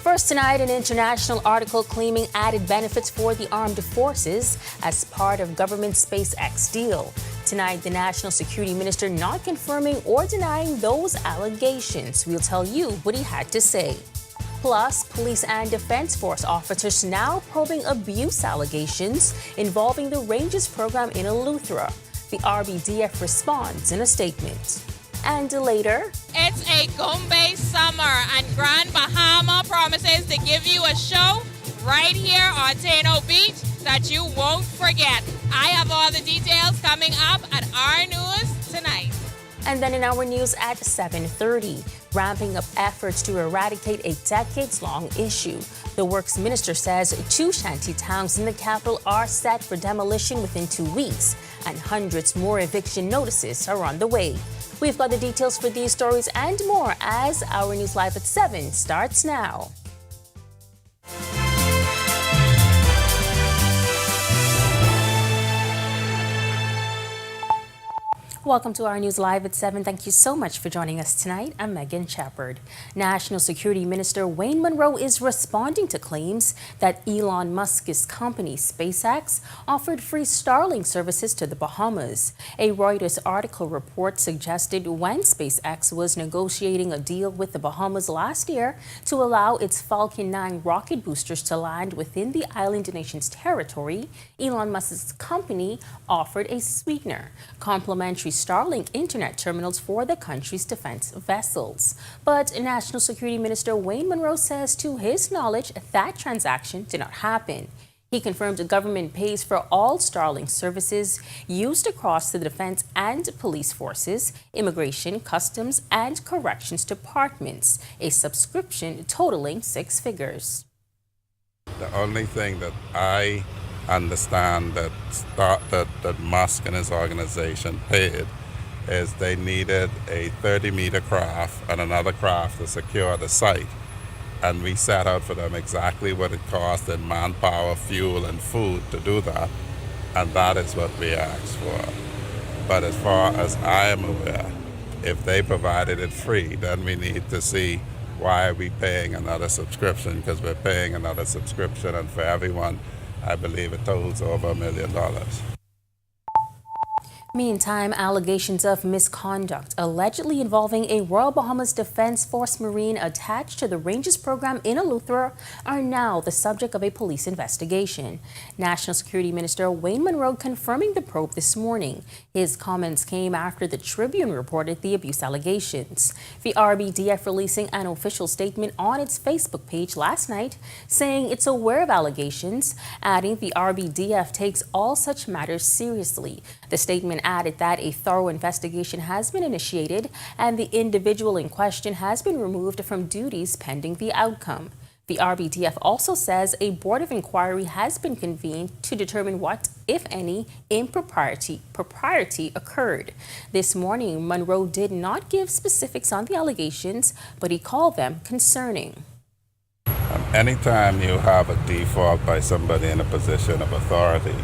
First tonight, an international article claiming added benefits for the armed forces as part of government SpaceX deal. Tonight, the National Security Minister not confirming or denying those allegations. We'll tell you what he had to say. Plus, police and defense force officers now probing abuse allegations involving the Rangers program in Eleuthera. The RBDF responds in a statement. And later, it's a Goombay Summer, and Grand Bahama promises to give you a show right here on Tano Beach that you won't forget. I have all the details coming up at our news tonight. And then in our news at 7:30, ramping up efforts to eradicate a decades-long issue. The Works Minister says 2 shanty towns in the capital are set for demolition within 2 weeks, and hundreds more eviction notices are on the way. We've got the details for these stories and more as our News Live at 7 starts now. Welcome to our news live at 7. Thank you so much for joining us tonight. I'm Megan Shepard. National Security Minister Wayne Monroe is responding to claims that Elon Musk's company SpaceX offered free Starlink services to the Bahamas. A Reuters article report suggested when SpaceX was negotiating a deal with the Bahamas last year to allow its Falcon 9 rocket boosters to land within the island nation's territory, Elon Musk's company offered a sweetener, complimentary Starlink internet terminals for the country's defense vessels. But National Security Minister Wayne Monroe says to his knowledge that transaction did not happen. He confirmed the government pays for all Starlink services used across the defense and police forces, immigration, customs, and corrections departments, a subscription totaling 6 figures. The only thing that I understand that Musk and his organization paid is they needed a 30-meter craft and another craft to secure the site. And we set out for them exactly what it cost in manpower, fuel, and food to do that. And that is what we asked for. But as far as I am aware, if they provided it free, then we need to see why are we paying another subscription, because we're paying another subscription, and for everyone, I believe it totals over $1 million. Meantime, allegations of misconduct allegedly involving a Royal Bahamas Defense Force Marine attached to the Rangers program in Eleuthera are now the subject of a police investigation. National Security Minister Wayne Monroe confirming the probe this morning. His comments came after the Tribune reported the abuse allegations. The RBDF releasing an official statement on its Facebook page last night saying it's aware of allegations, adding the RBDF takes all such matters seriously. The statement added that a thorough investigation has been initiated and the individual in question has been removed from duties pending the outcome. The RBDF also says a board of inquiry has been convened to determine what, if any, impropriety occurred. This morning, Monroe did not give specifics on the allegations, but he called them concerning. Anytime you have a default by somebody in a position of authority,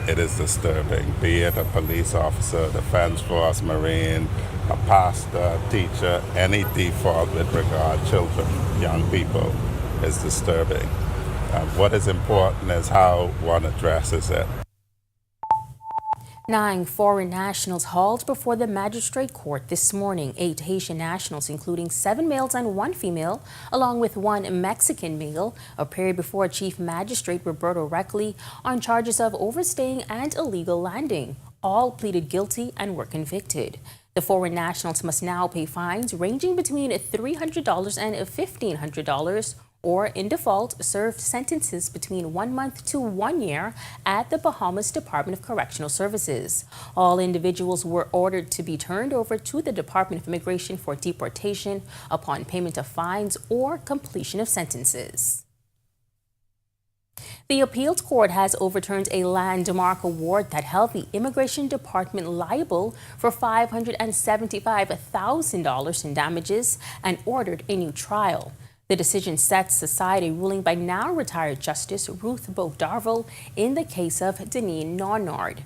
it is disturbing, be it a police officer, defense force, marine, a pastor, teacher, any default with regard to children, young people, is disturbing. What is important is how one addresses it. 9 foreign nationals hauled before the Magistrate court this morning. 8 Haitian nationals, including 7 males and 1 female, along with 1 Mexican male, appeared before Chief Magistrate Roberto Reckley on charges of overstaying and illegal landing. All pleaded guilty and were convicted. The foreign nationals must now pay fines ranging between $300 and $1,500, or in default, serve sentences between 1 month to 1 year at the Bahamas Department of Correctional Services. All individuals were ordered to be turned over to the Department of Immigration for deportation upon payment of fines or completion of sentences. The appeals court has overturned a landmark award that held the Immigration Department liable for $575,000 in damages and ordered a new trial. The decision sets aside a ruling by now retired Justice Ruth Darville in the case of Deneen Nonnard.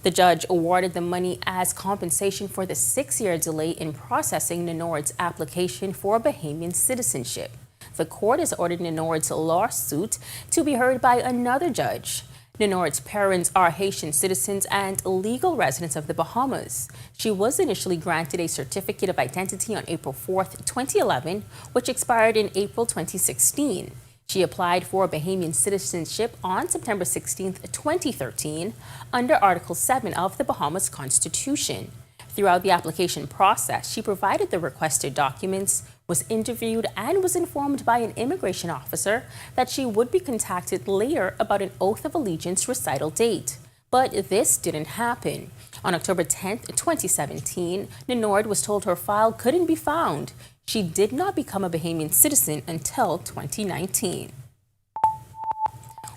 The judge awarded the money as compensation for the 6-year delay in processing Nonnard's application for Bahamian citizenship. The court has ordered Nonnard's lawsuit to be heard by another judge. Nonnard's parents are Haitian citizens and legal residents of the Bahamas. She was initially granted a certificate of identity on April 4, 2011, which expired in April 2016. She applied for Bahamian citizenship on September 16, 2013, under Article 7 of the Bahamas Constitution. Throughout the application process, she provided the requested documents, was interviewed, and was informed by an immigration officer that she would be contacted later about an oath of allegiance recital date. But this didn't happen. On October 10, 2017, Nonnard was told her file couldn't be found. She did not become a Bahamian citizen until 2019.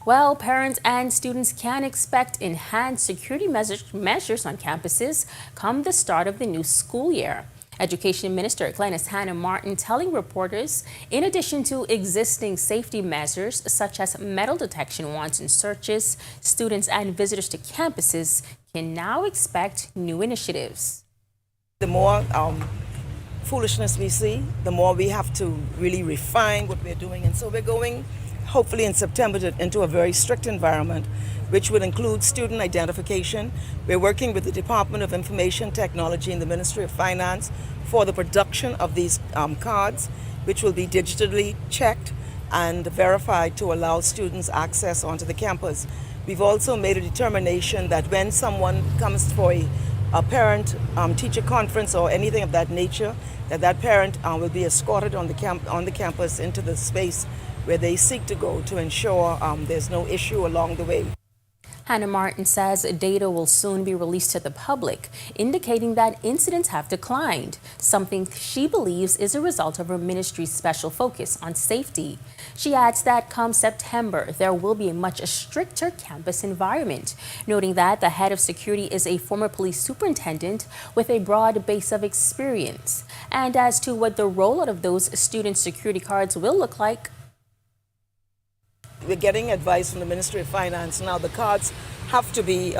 Well, parents and students can expect enhanced security measures on campuses come the start of the new school year. Education Minister Glenys Hannah Martin telling reporters, in addition to existing safety measures such as metal detection wands and searches, students and visitors to campuses can now expect new initiatives. The more foolishness we see, the more we have to really refine what we're doing. And so we're going, hopefully in September, into a very strict environment, which would include student identification. We're working with the Department of Information Technology and the Ministry of Finance for the production of these cards, which will be digitally checked and verified to allow students access onto the campus. We've also made a determination that when someone comes for a parent-teacher conference or anything of that nature, that parent will be escorted on the campus into the space where they seek to go to ensure there's no issue along the way. Hannah Martin says data will soon be released to the public, indicating that incidents have declined, something she believes is a result of her ministry's special focus on safety. She adds that come September, there will be a much stricter campus environment, noting that the head of security is a former police superintendent with a broad base of experience. And as to what the rollout of those student security cards will look like, we're getting advice from the Ministry of Finance. Now the cards have to be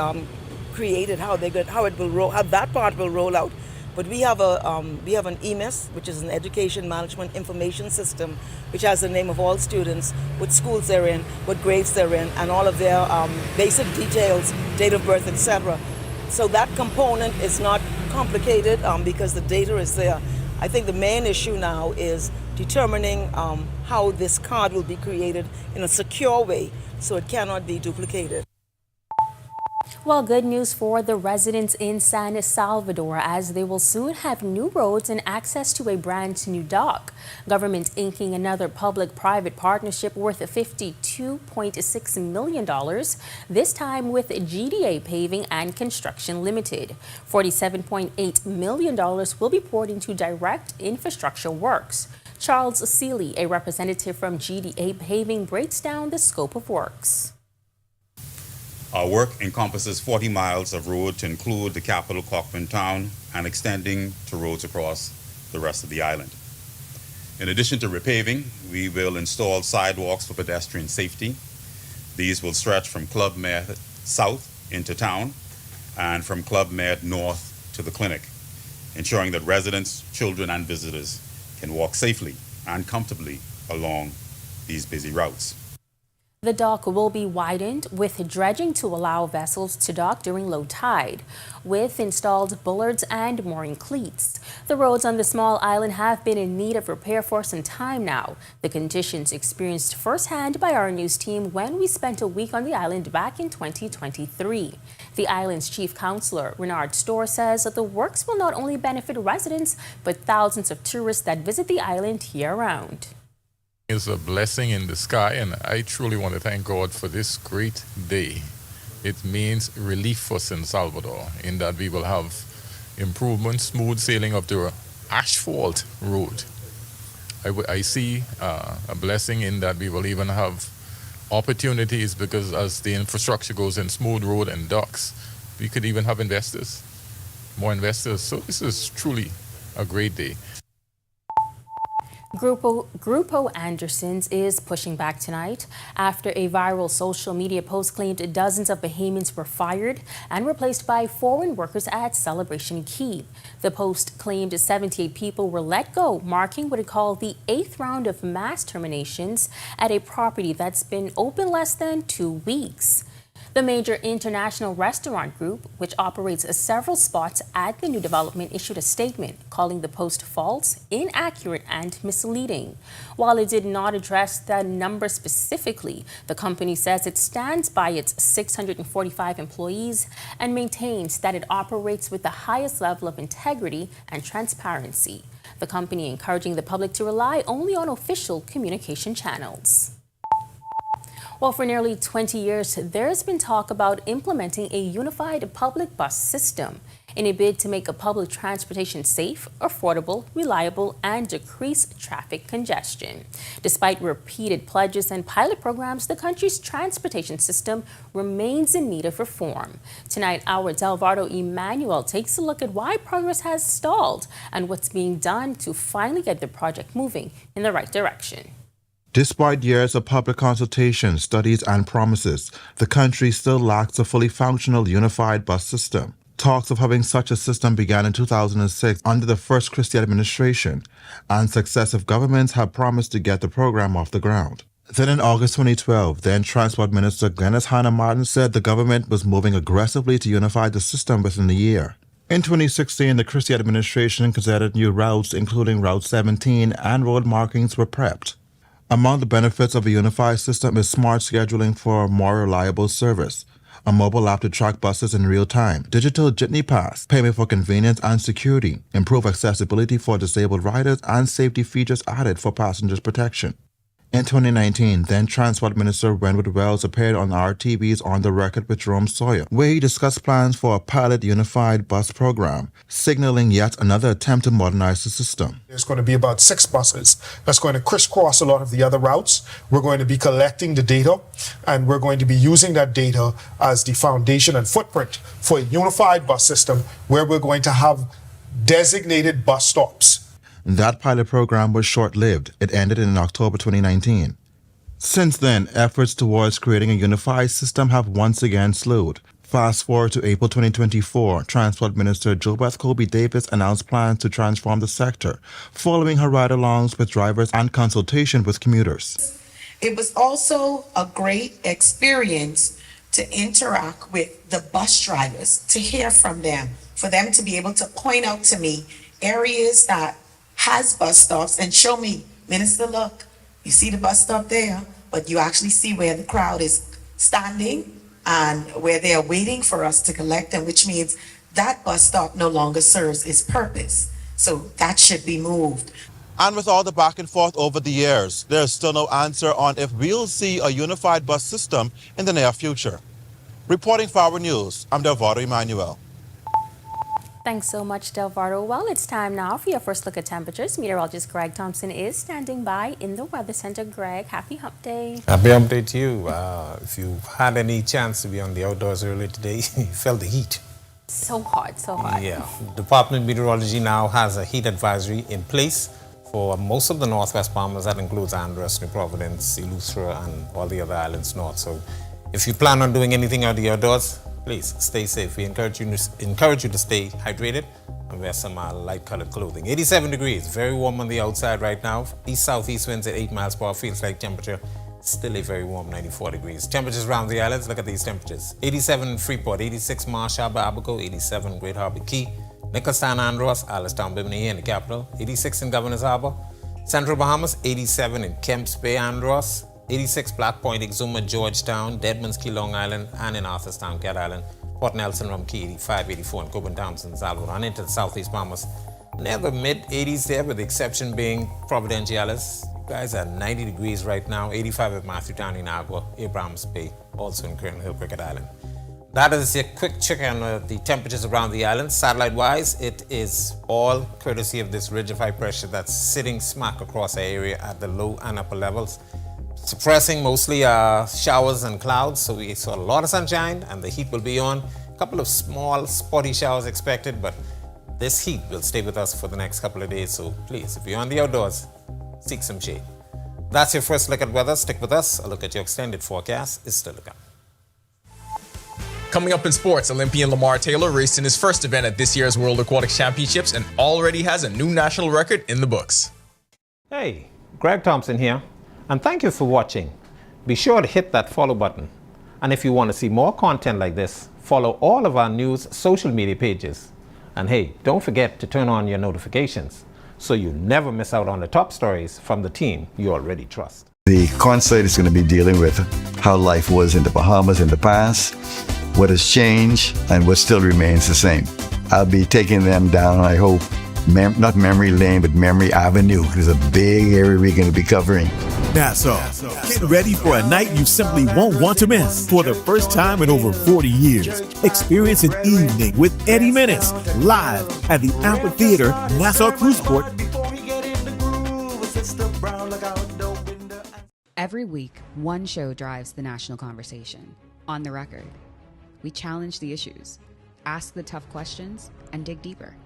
created, how that part will roll out. But we have an EMIS, which is an Education Management Information System, which has the name of all students, what schools they're in, what grades they're in, and all of their basic details, date of birth, etc. So that component is not complicated because the data is there. I think the main issue now is determining how this card will be created in a secure way so it cannot be duplicated. Well, good news for the residents in San Salvador, as they will soon have new roads and access to a brand new dock. Government inking another public-private partnership worth $52.6 million, this time with GDA Paving and Construction Limited. $47.8 million will be poured into direct infrastructure works. Charles Seeley, a representative from GDA Paving, breaks down the scope of works. Our work encompasses 40 miles of road to include the capital, Cockburn Town, and extending to roads across the rest of the island. In addition to repaving, we will install sidewalks for pedestrian safety. These will stretch from Club Med south into town and from Club Med north to the clinic, ensuring that residents, children, and visitors can walk safely and comfortably along these busy routes. The dock will be widened with dredging to allow vessels to dock during low tide, with installed bullards and mooring cleats. The roads on the small island have been in need of repair for some time now. The conditions experienced firsthand by our news team when we spent a week on the island back in 2023. The island's chief counselor, Renard Storr, says that the works will not only benefit residents, but thousands of tourists that visit the island year-round. It's a blessing in the sky, and I truly want to thank God for this great day. It means relief for San Salvador in that we will have improvement, smooth sailing of the asphalt road. I see a blessing in that we will even have opportunities, because as the infrastructure goes in smooth road and docks, we could even have investors, more investors. So this is truly a great day. Grupo Anderson is pushing back tonight after a viral social media post claimed dozens of Bahamians were fired and replaced by foreign workers at Celebration Key. The post claimed 78 people were let go, marking what it called the 8th round of mass terminations at a property that's been open less than 2 weeks. The major international restaurant group, which operates several spots at the new development, issued a statement calling the post false, inaccurate, and misleading. While it did not address the number specifically, the company says it stands by its 645 employees and maintains that it operates with the highest level of integrity and transparency. The company encouraging the public to rely only on official communication channels. Well, for nearly 20 years, there's been talk about implementing a unified public bus system in a bid to make public transportation safe, affordable, reliable, and decrease traffic congestion. Despite repeated pledges and pilot programs, the country's transportation system remains in need of reform. Tonight, our Delvardo Emmanuel takes a look at why progress has stalled and what's being done to finally get the project moving in the right direction. Despite years of public consultation, studies, and promises, the country still lacks a fully functional unified bus system. Talks of having such a system began in 2006 under the first Christie administration, and successive governments have promised to get the program off the ground. Then in August 2012, then Transport Minister Glenys Hanna-Martin said the government was moving aggressively to unify the system within a year. In 2016, the Christie administration considered new routes, including Route 17, and road markings were prepped. Among the benefits of a unified system is smart scheduling for more reliable service, a mobile app to track buses in real time, digital jitney pass, payment for convenience and security, improved accessibility for disabled riders, and safety features added for passengers' protection. In 2019, then Transport Minister Wentworth Wells appeared on RTV's On the Record with Jerome Sawyer, where he discussed plans for a pilot unified bus program, signaling yet another attempt to modernize the system. There's going to be about 6 buses that's going to crisscross a lot of the other routes. We're going to be collecting the data, and we're going to be using that data as the foundation and footprint for a unified bus system where we're going to have designated bus stops. That pilot program was short-lived. It ended in October 2019. Since then, efforts towards creating a unified system have once again slowed. Fast forward to April 2024, Transport Minister JoBeth Colby-Davis announced plans to transform the sector, following her ride-alongs with drivers and consultation with commuters. It was also a great experience to interact with the bus drivers, to hear from them, for them to be able to point out to me areas that has bus stops and show me, Minister, look, you see the bus stop there, but you actually see where the crowd is standing and where they are waiting for us to collect them, which means that bus stop no longer serves its purpose. So that should be moved. And with all the back and forth over the years, there's still no answer on if we'll see a unified bus system in the near future. Reporting for our news, I'm Delvado Emmanuel. Thanks so much, Delvado. Well, it's time now for your first look at temperatures. Meteorologist Greg Thompson is standing by in the Weather Center. Greg, happy hump day. Happy hump day to you. If you had any chance to be on the outdoors earlier today, you felt the heat. So hot, so hot. Yeah. Department of Meteorology now has a heat advisory in place for most of the Northwest Bahamas. That includes Andros, New Providence, Eleuthera, and all the other islands north. So if you plan on doing anything out the outdoors, please stay safe. We encourage you to stay hydrated and wear some light colored clothing. 87 degrees, very warm on the outside right now. East-southeast winds at 8 miles per hour. Feels like temperature still a very warm 94 degrees. Temperatures around the islands, look at these temperatures. 87 in Freeport, 86 Marsh Harbor, Abaco, 87 Great Harbor Key, Nicholstown, Andros, Alistown, Bimini here in the capital, 86 in Governor's Harbor, Central Bahamas, 87 in Kemps Bay, Andros, 86 Black Point, Exuma, Georgetown, Deadman's Key, Long Island, and in Arthurstown, Cat Island, Port Nelson, Rum Key, 85, 84 in Coburn Townsend, Salvador, and into the southeast Bahamas. Near the mid-80s there, with the exception being Providenciales. You guys are 90 degrees right now, 85 at Matthew Town in Agua, Abrahams Bay, also in Colonel Hill, Cricket Island. That is a quick check on the temperatures around the island. Satellite-wise, it is all courtesy of this ridge of high pressure that's sitting smack across the area at the low and upper levels, suppressing mostly showers and clouds. So we saw a lot of sunshine and the heat will be on. A couple of small spotty showers expected, but this heat will stay with us for the next couple of days. So please, if you're on the outdoors, seek some shade. That's your first look at weather. Stick with us. A look at your extended forecast is still to come. Coming up in sports, Olympian Lamar Taylor raced in his first event at this year's World Aquatics Championships and already has a new national record in the books. Hey, Greg Thompson here, and thank you for watching. Be sure to hit that follow button. And if you want to see more content like this, follow all of our news social media pages. And hey, don't forget to turn on your notifications so you never miss out on the top stories from the team you already trust. The consulate is going to be dealing with how life was in the Bahamas in the past, what has changed, and what still remains the same. I'll be taking them down, I hope, not Memory Lane, but Memory Avenue. There's a big area we're going to be covering. Nassau, get ready for a night you simply won't want to miss. For the first time in over 40 years, experience an evening with Eddie Menace live at the Amphitheater, Nassau Cruise Port. Every week, one show drives the national conversation. On the Record. We challenge the issues, ask the tough questions, and dig deeper.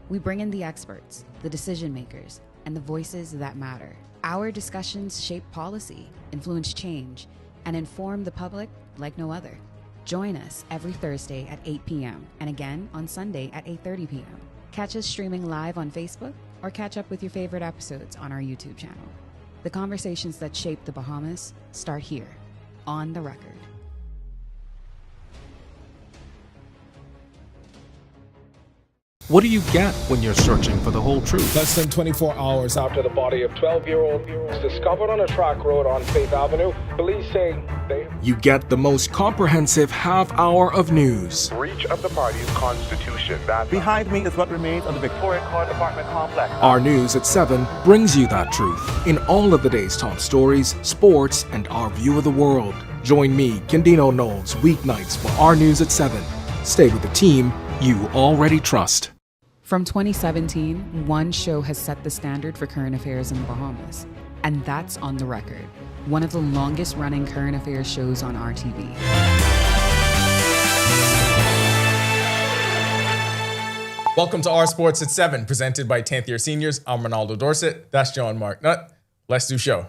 We bring in the experts, the decision makers, and the voices that matter. Our discussions shape policy, influence change, and inform the public like no other. Join us every Thursday at 8 p.m. and again on Sunday at 8:30 p.m. Catch us streaming live on Facebook or catch up with your favorite episodes on our YouTube channel. The conversations that shape the Bahamas start here, on the record. What do you get when you're searching for the whole truth? Less than 24 hours after the body of 12-year-old was discovered on a track road on Faith Avenue, police say they... You get the most comprehensive half hour of news. Breach of the party's constitution. Behind me is what remains of the Victoria Court Apartment Complex. Our News at 7 brings you that truth in all of the day's top stories, sports, and our view of the world. Join me, Candino Knowles, weeknights for Our News at 7. Stay with the team you already trust. From 2017, one show has set the standard for current affairs in the Bahamas, and that's On the Record, one of the longest running current affairs shows on RTV. Welcome to Our Sports at 7, presented by 10th year seniors. I'm Ronaldo Dorset. That's John Mark Nutt. Let's do show.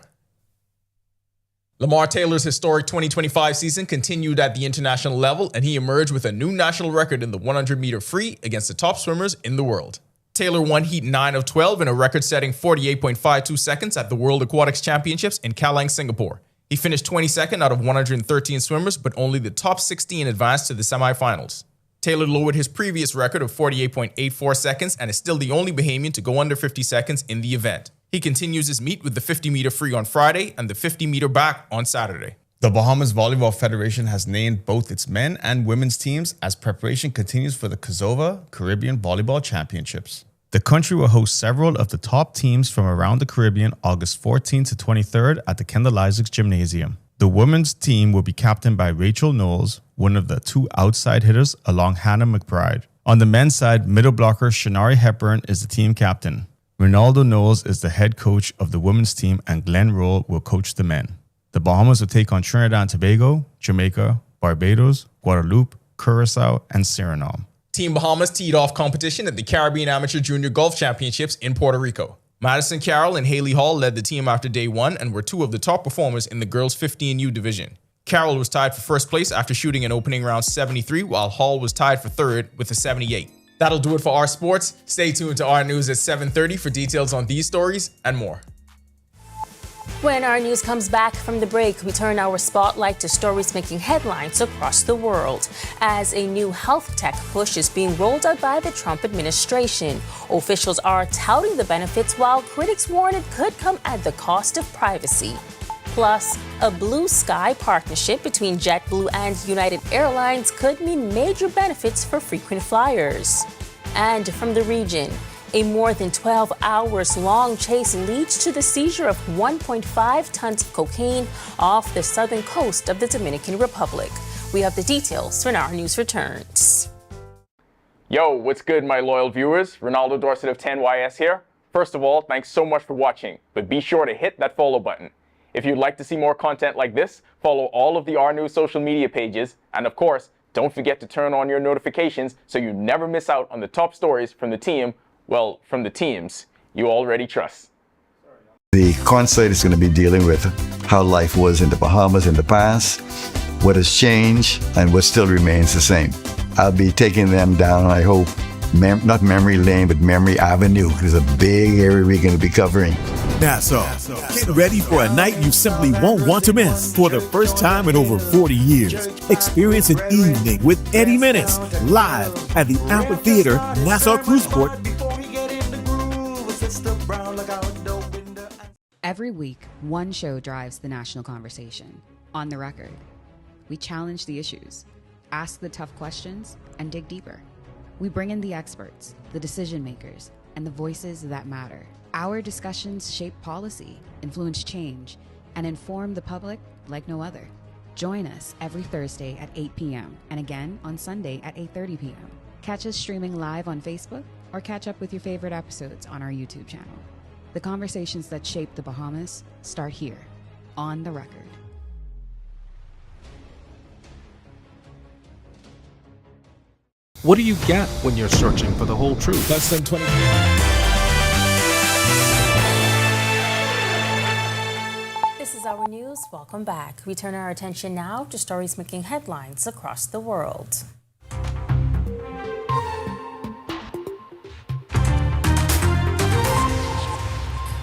Lamar Taylor's historic 2025 season continued at the international level, and he emerged with a new national record in the 100-meter free against the top swimmers in the world. Taylor won heat 9 of 12 in a record-setting 48.52 seconds at the World Aquatics Championships in Kallang, Singapore. He finished 22nd out of 113 swimmers, but only the top 16 advanced to the semifinals. Taylor lowered his previous record of 48.84 seconds and is still the only Bahamian to go under 50 seconds in the event. He continues his meet with the 50-meter free on Friday and the 50-meter back on Saturday. The Bahamas Volleyball Federation has named both its men and women's teams as preparation continues for the Kosovo Caribbean Volleyball Championships. The country will host several of the top teams from around the Caribbean August 14th to 23rd at the Kendall Isaacs Gymnasium. The women's team will be captained by Rachel Knowles, one of the two outside hitters along Hannah McBride. On the men's side, middle blocker Shanari Hepburn is the team captain. Ronaldo Knowles is the head coach of the women's team and Glenn Roll will coach the men. The Bahamas will take on Trinidad and Tobago, Jamaica, Barbados, Guadeloupe, Curacao, and Suriname. Team Bahamas teed off competition at the Caribbean Amateur Junior Golf Championships in Puerto Rico. Madison Carroll and Haley Hall led the team after day one and were two of the top performers in the girls 15U division. Carroll was tied for first place after shooting an opening round 73, while Hall was tied for third with a 78. That'll do it for Our Sports. Stay tuned to Our News at 7:30 for details on these stories and more. When Our News comes back from the break, we turn our spotlight to stories making headlines across the world. As a new health tech push is being rolled out by the Trump administration, officials are touting the benefits while critics warn it could come at the cost of privacy. Plus, a blue sky partnership between JetBlue and United Airlines could mean major benefits for frequent flyers. And from the region, a more than 12 hours long chase leads to the seizure of 1.5 tons of cocaine off the southern coast of the Dominican Republic. We have the details when Our News returns. Yo, what's good, my loyal viewers? Ronaldo Dorset of 10YS here. First of all, thanks so much for watching, but be sure to hit that follow button. If you'd like to see more content like this, follow all of the Our News social media pages, and of course, don't forget to turn on your notifications so you never miss out on the top stories from the team, well, from the teams you already trust. The consulate is going to be dealing with how life was in the Bahamas in the past, what has changed, and what still remains the same. I'll be taking them down, I hope, not Memory Lane, but Memory Avenue. There's a big area we're going to be covering. Nassau, get ready for a night you simply won't want to miss. For the first time in over 40 years, experience an evening with Eddie Menace live at the Amphitheater, Nassau Cruise Port. Every week, one show drives the national conversation. On the Record, we challenge the issues, ask the tough questions, and dig deeper. We bring in the experts, the decision makers, and the voices that matter. Our discussions shape policy, influence change, and inform the public like no other. Join us every Thursday at 8 p.m. and again on Sunday at 8:30 p.m. Catch us streaming live on Facebook or catch up with your favorite episodes on our YouTube channel. The conversations that shape the Bahamas start here, on the record. What do you get when you're searching for the whole truth? Less than 20. Our news, welcome back. We turn our attention now to stories making headlines across the world.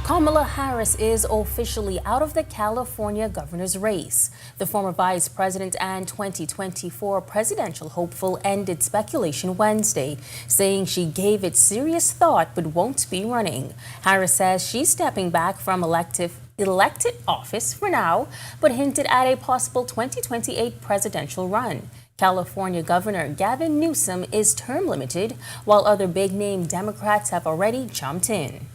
Kamala Harris is officially out of the California governor's race. The former vice president and 2024 presidential hopeful ended speculation Wednesday, saying she gave it serious thought but won't be running. Harris says she's stepping back from elected office for now, but hinted at a possible 2028 presidential run. California Governor Gavin Newsom is term limited, while other big-name Democrats have already jumped in.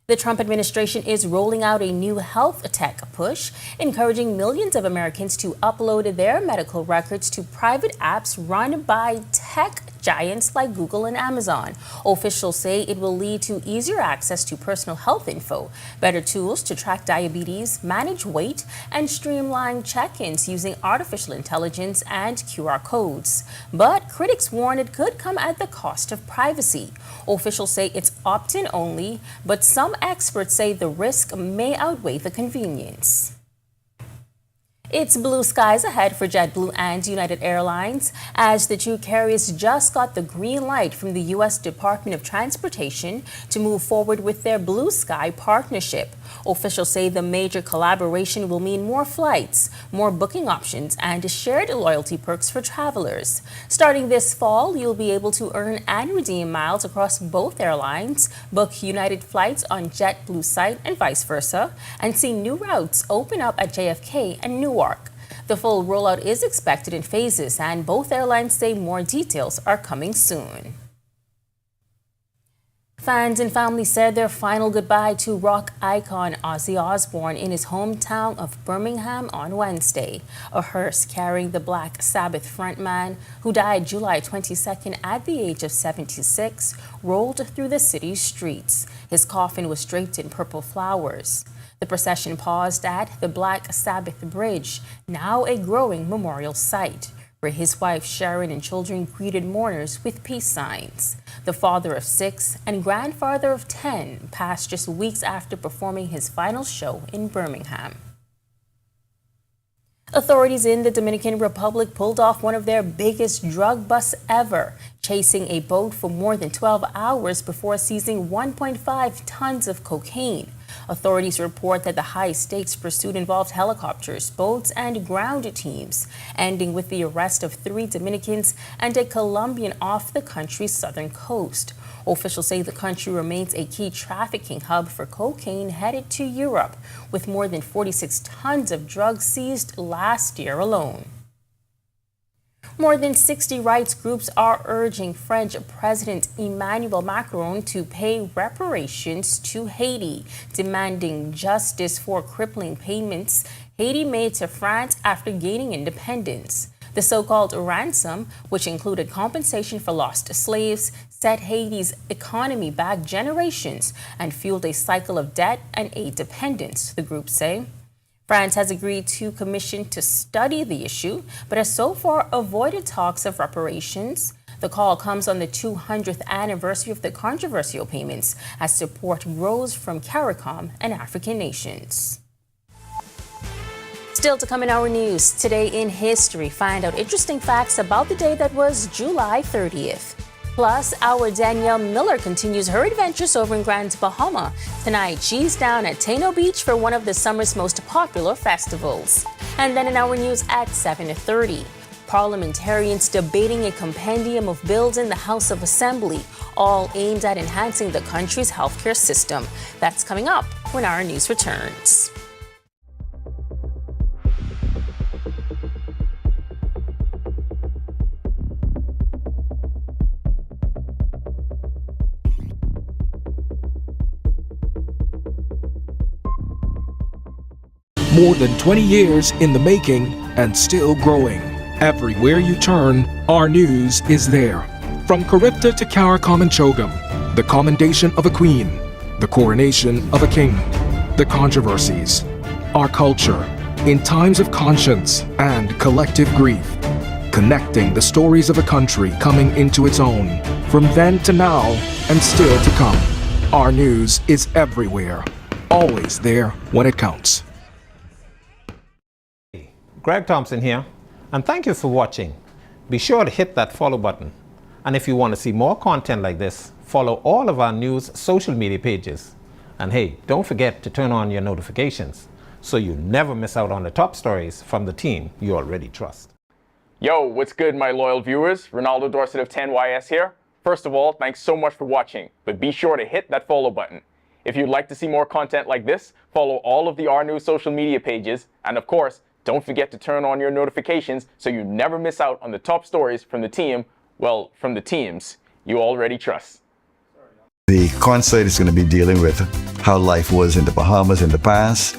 The Trump administration is rolling out a new health tech push, encouraging millions of Americans to upload their medical records to private apps run by tech giants like Google and Amazon. Officials say it will lead to easier access to personal health info, better tools to track diabetes, manage weight, and streamline check-ins using artificial intelligence and QR codes. But critics warn it could come at the cost of privacy. Officials say it's opt-in only, but some experts say the risk may outweigh the convenience. It's blue skies ahead for JetBlue and United Airlines as the two carriers just got the green light from the U.S. Department of Transportation to move forward with their Blue Sky partnership. Officials say the major collaboration will mean more flights, more booking options, and shared loyalty perks for travelers. Starting this fall, you'll be able to earn and redeem miles across both airlines, book United flights on JetBlue site and vice versa, and see new routes open up at JFK and Newark. The full rollout is expected in phases, and both airlines say more details are coming soon. Fans and family said their final goodbye to rock icon Ozzy Osbourne in his hometown of Birmingham on Wednesday. A hearse carrying the Black Sabbath frontman, who died July 22nd at the age of 76, rolled through the city's streets. His coffin was draped in purple flowers. The procession paused at the Black Sabbath Bridge, now a growing memorial site, where his wife Sharon and children greeted mourners with peace signs. The father of 6 and grandfather of 10 passed just weeks after performing his final show in Birmingham. Authorities in the Dominican Republic pulled off one of their biggest drug busts ever, chasing a boat for more than 12 hours before seizing 1.5 tons of cocaine. Authorities report that the high-stakes pursuit involved helicopters, boats, and ground teams, ending with the arrest of 3 Dominicans and a Colombian off the country's southern coast. Officials say the country remains a key trafficking hub for cocaine headed to Europe, with more than 46 tons of drugs seized last year alone. More than 60 rights groups are urging French President Emmanuel Macron to pay reparations to Haiti, demanding justice for crippling payments Haiti made to France after gaining independence. The so-called ransom, which included compensation for lost slaves, set Haiti's economy back generations and fueled a cycle of debt and aid dependence, the groups say. France has agreed to commission to study the issue, but has so far avoided talks of reparations. The call comes on the 200th anniversary of the controversial payments, as support grows from CARICOM and African nations. Still to come in our news, today in history, find out interesting facts about the day that was July 30th. Plus, our Danielle Miller continues her adventures over in Grand Bahama. Tonight, she's down at Taino Beach for one of the summer's most popular festivals. And then in our news at 7:30, parliamentarians debating a compendium of bills in the House of Assembly, all aimed at enhancing the country's healthcare system. That's coming up when our news returns. More than 20 years in the making and still growing. Everywhere you turn, our news is there. From Caribta to CARICOM and CHOGM, the commendation of a queen, the coronation of a king, the controversies, our culture, in times of conscience and collective grief, connecting the stories of a country coming into its own, from then to now and still to come. Our news is everywhere, always there when it counts. Greg Thompson here, and thank you for watching. Be sure to hit that follow button. And if you want to see more content like this, follow all of our news social media pages. And hey, don't forget to turn on your notifications so you never miss out on the top stories from the team you already trust. Yo, what's good, my loyal viewers? Ronaldo Dorset of 10YS here. First of all, thanks so much for watching, but be sure to hit that follow button. If you'd like to see more content like this, follow all of the R News social media pages, and of course, don't forget to turn on your notifications so you never miss out on the top stories from the team, well, from the teams you already trust. The concert is going to be dealing with how life was in the Bahamas in the past,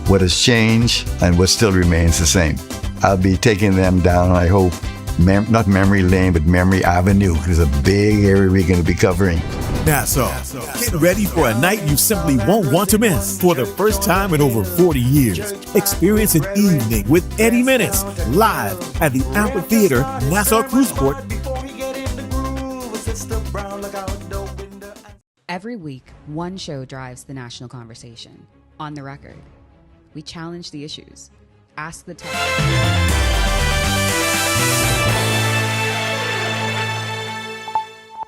what has changed, and what still remains the same. I'll be taking them down, I hope, not Memory Lane, but Memory Avenue. There's a big area we're going to be covering. Nassau, get ready for a night you simply won't want to miss. For the first time in over 40 years, experience an evening with Eddie Menace live at the Amphitheater, Nassau Cruise Port. Every week, one show drives the national conversation. On the Record, we challenge the issues, ask the tough.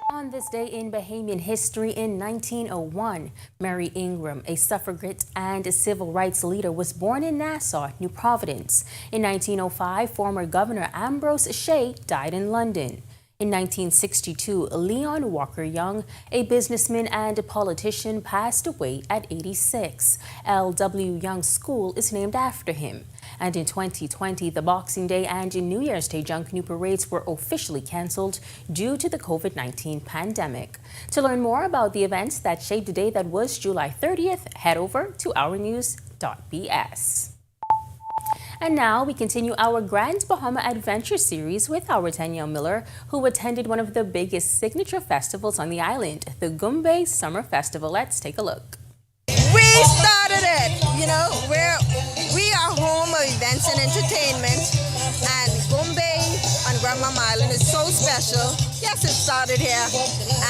On this day in Bahamian history in 1901, Mary Ingram, a suffragette and a civil rights leader, was born in Nassau, New Providence. In 1905, former Governor Ambrose Shea died in London. In 1962, Leon Walker Young, a businessman and a politician, passed away at 86. L.W. Young School is named after him. And in 2020, the Boxing Day and New Year's Day Junkanoo parades were officially canceled due to the COVID-19 pandemic. To learn more about the events that shaped the day that was July 30th, head over to ournews.bs. And now we continue our Grand Bahama Adventure series with our Danielle Miller, who attended one of the biggest signature festivals on the island, the Goombay Summer Festival. Let's take a look. We started it, we are home of events and entertainment, and Goombay on Grand Bahama Island is so special. Yes, it started here,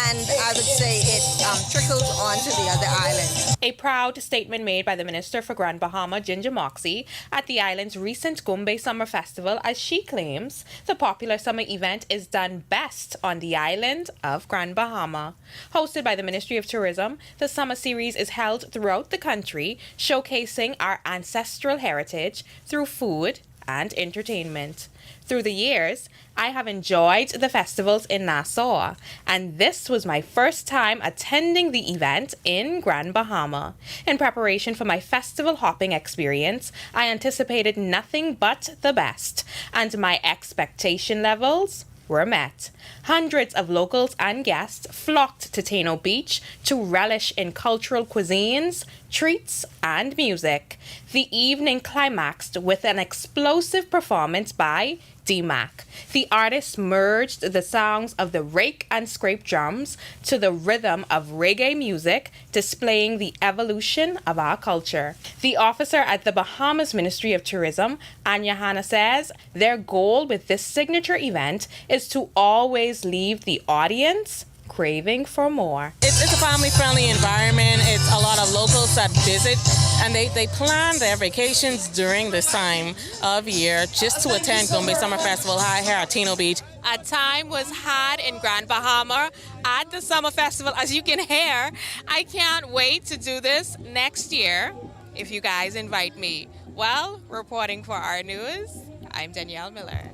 and I would say it trickled on to the other islands. A proud statement made by the Minister for Grand Bahama, Ginger Moxie, at the island's recent Goombay Summer Festival, as she claims the popular summer event is done best on the island of Grand Bahama. Hosted by the Ministry of Tourism, the summer series is held throughout the country, showcasing our ancestral heritage through food and entertainment. Through the years, I have enjoyed the festivals in Nassau, and this was my first time attending the event in Grand Bahama. In preparation for my festival hopping experience, I anticipated nothing but the best, and my expectation levels were met. Hundreds of locals and guests flocked to Taino Beach to relish in cultural cuisines, treats, and music. The evening climaxed with an explosive performance by D-Mac. The artist merged the sounds of the rake and scrape drums to the rhythm of reggae music, displaying the evolution of our culture. The officer at the Bahamas Ministry of Tourism, Anya Hanna, says their goal with this signature event is to always leave the audience craving for more. It's a family-friendly environment. It's a lot of locals that visit, and they plan their vacations during this time of year just to attend Goombay Summer Festival here at Taino Beach. A time was had in Grand Bahama at the Summer Festival. As you can hear, I can't wait to do this next year if you guys invite me. Well, reporting for our news, I'm Danielle Miller.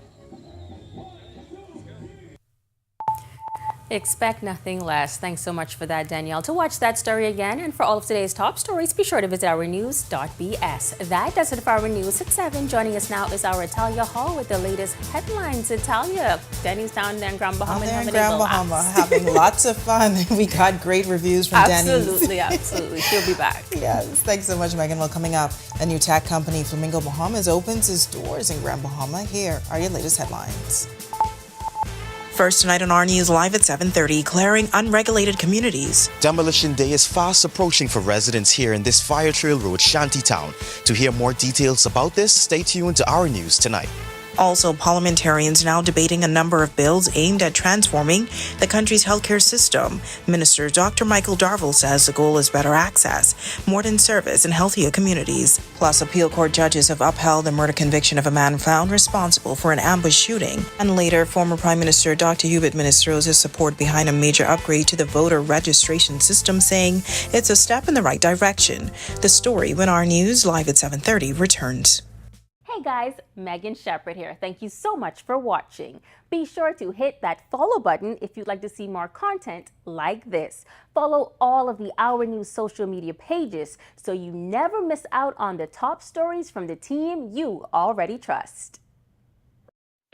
Expect nothing less. Thanks so much for that, Danielle. To watch that story again and for all of today's top stories, be sure to visit ournews.bs. That does it for our news at 7. Joining us now is our Italia Hall with the latest headlines. Italia, Denny's down there in Grand Bahama. Down there in Grand Bahama, having lots of fun. We got great reviews from Denny's. Absolutely. She'll be back. Yes, thanks so much, Megan. Well, coming up, a new tech company, Flamingo Bahamas, opens its doors in Grand Bahama. Here are your latest headlines. First tonight on our News Live at 7:30, clearing unregulated communities. Demolition Day is fast approaching for residents here in this Fire Trail Road Shanty town. To hear more details about this, stay tuned to our news tonight. Also, parliamentarians now debating a number of bills aimed at transforming the country's healthcare system. Minister Dr. Michael Darville says the goal is better access, modern service, and healthier communities. Plus, appeal court judges have upheld the murder conviction of a man found responsible for an ambush shooting. And later, former Prime Minister Dr. Hubert Minnis throws his support behind a major upgrade to the voter registration system, saying it's a step in the right direction. The story when our news live at 7:30 returns. Hey guys, Megan Shepherd here. Thank you so much for watching. Be sure to hit that follow button if you'd like to see more content like this. Follow all of the Our News social media pages so you never miss out on the top stories from the team you already trust.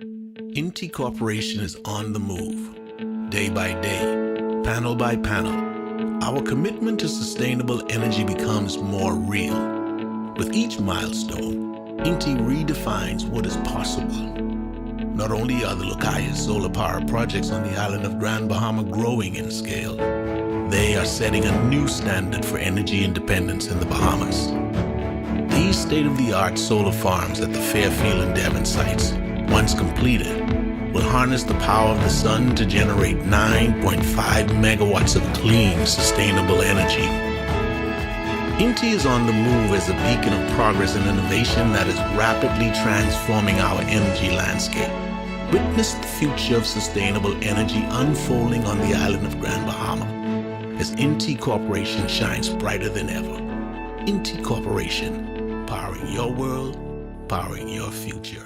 Inti Corporation is on the move, day by day, panel by panel. Our commitment to sustainable energy becomes more real. With each milestone, Inti redefines what is possible. Not only are the Lucayas solar power projects on the island of Grand Bahama growing in scale, they are setting a new standard for energy independence in the Bahamas. These state-of-the-art solar farms at the Fairfield and Devon sites, once completed, will harness the power of the sun to generate 9.5 megawatts of clean, sustainable energy. Inti is on the move as a beacon of progress and innovation that is rapidly transforming our energy landscape. Witness the future of sustainable energy unfolding on the island of Grand Bahama as Inti Corporation shines brighter than ever. Inti Corporation, powering your world, powering your future.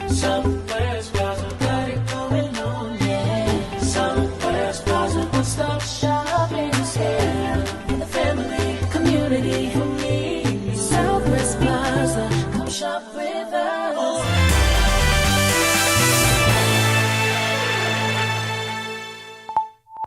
Somewhere's Plaza, got it going on, yeah. Somewhere's Plaza, one-stop shopping is here. The family, community, for me. Southwest Plaza, come shop with us.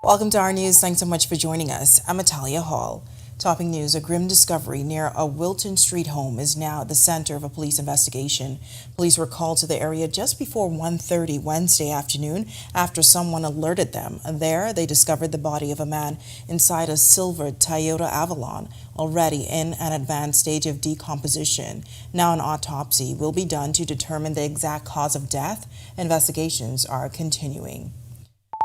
Welcome to our news. Thanks so much for joining us. I'm Atalia Hall. Topping news, a grim discovery near a Wilton Street home is now at the center of a police investigation. Police were called to the area just before 1:30 Wednesday afternoon after someone alerted them. There, they discovered the body of a man inside a silver Toyota Avalon, already in an advanced stage of decomposition. Now an autopsy will be done to determine the exact cause of death. Investigations are continuing.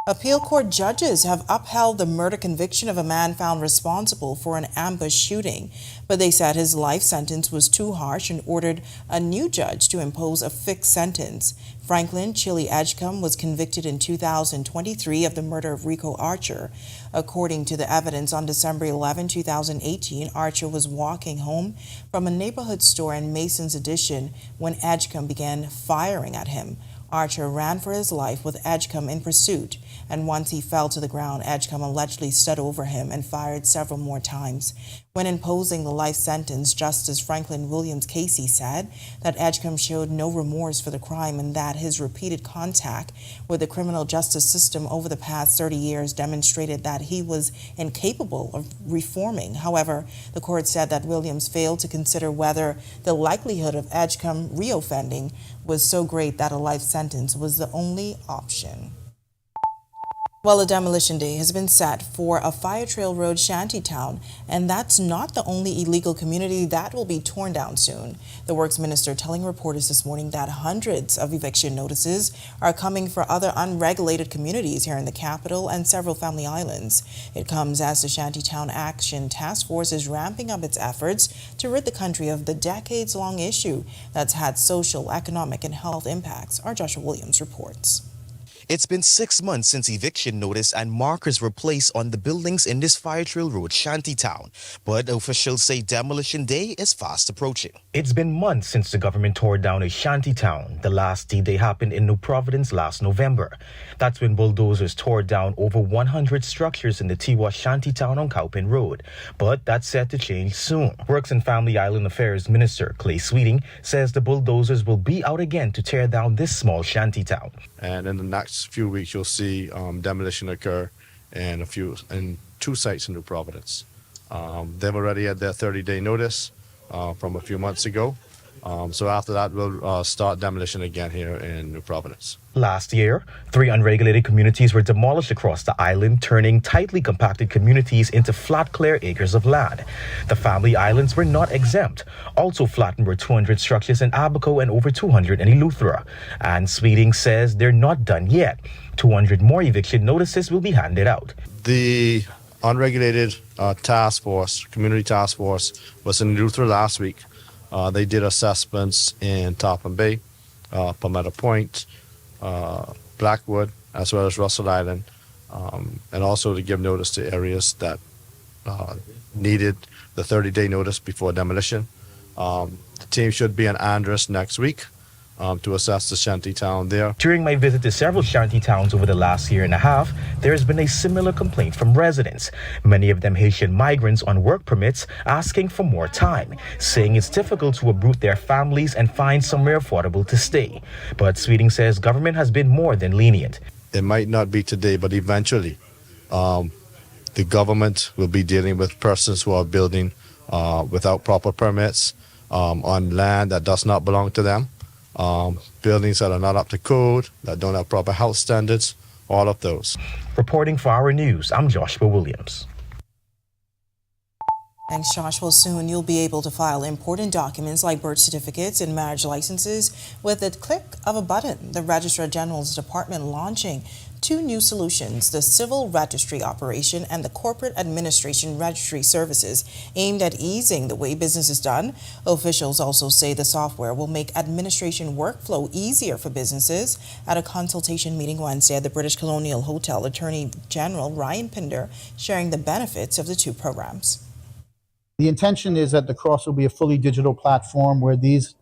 Appeal court judges have upheld the murder conviction of a man found responsible for an ambush shooting, but they said his life sentence was too harsh and ordered a new judge to impose a fixed sentence. Franklin Chili Edgecombe was convicted in 2023 of the murder of Rico Archer. According to the evidence, on December 11, 2018, Archer was walking home from a neighborhood store in Mason's Addition when Edgecombe began firing at him. Archer ran for his life with Edgecombe in pursuit, and once he fell to the ground, Edgecombe allegedly stood over him and fired several more times. When imposing the life sentence, Justice Franklin Williams Casey said that Edgecombe showed no remorse for the crime and that his repeated contact with the criminal justice system over the past 30 years demonstrated that he was incapable of reforming. However, the court said that Williams failed to consider whether the likelihood of Edgecombe reoffending was so great that a life sentence was the only option. Well, a demolition day has been set for a Fire Trail Road Shanty town, and that's not the only illegal community that will be torn down soon. The Works Minister telling reporters this morning that hundreds of eviction notices are coming for other unregulated communities here in the capital and several family islands. It comes as the Shantytown Action Task Force is ramping up its efforts to rid the country of the decades-long issue that's had social, economic, and health impacts. Our Joshua Williams reports. It's been 6 months since eviction notice and markers were placed on the buildings in this Fire Trail Road Shantytown, but officials say demolition day is fast approaching. It's been months since the government tore down a shantytown. The last D-Day happened in New Providence last November. That's when bulldozers tore down over 100 structures in the Tiwa Shantytown on Cowpen Road. But that's set to change soon. Works and Family Island Affairs Minister Clay Sweeting says the bulldozers will be out again to tear down this small shantytown. And in the next few weeks, you'll see demolition occur in two sites in New Providence. They've already had their 30-day notice from a few months ago, So after that, we'll start demolition again here in New Providence. Last year, 3 unregulated communities were demolished across the island, turning tightly compacted communities into flat, clear acres of land. The family islands were not exempt. Also flattened were 200 structures in Abaco and over 200 in Eleuthera. And Sweeting says they're not done yet. 200 more eviction notices will be handed out. The unregulated community task force, was in Eleuthera last week. They did assessments in Topham Bay, Palmetto Point, Blackwood, as well as Russell Island, and also to give notice to areas that needed the 30-day notice before demolition. The team should be in Andros next week to assess the shanty town there. During my visit to several shanty towns over the last year and a half, there has been a similar complaint from residents, many of them Haitian migrants on work permits, asking for more time, saying it's difficult to uproot their families and find somewhere affordable to stay. But Sweeting says government has been more than lenient. It might not be today, but eventually the government will be dealing with persons who are building without proper permits on land that does not belong to them. Buildings that are not up to code, that don't have proper health standards, all of those. Reporting for Our News, I'm Joshua Williams. Thanks, Joshua. Soon you'll be able to file important documents like birth certificates and marriage licenses with the click of a button. The Registrar General's Department launching 2 new solutions, the Civil Registry Operation and the Corporate Administration Registry Services, aimed at easing the way business is done. Officials also say the software will make administration workflow easier for businesses. At a consultation meeting Wednesday at the British Colonial Hotel, Attorney General Ryan Pinder sharing the benefits of the 2 programs. The intention is that the Cross will be a fully digital platform where these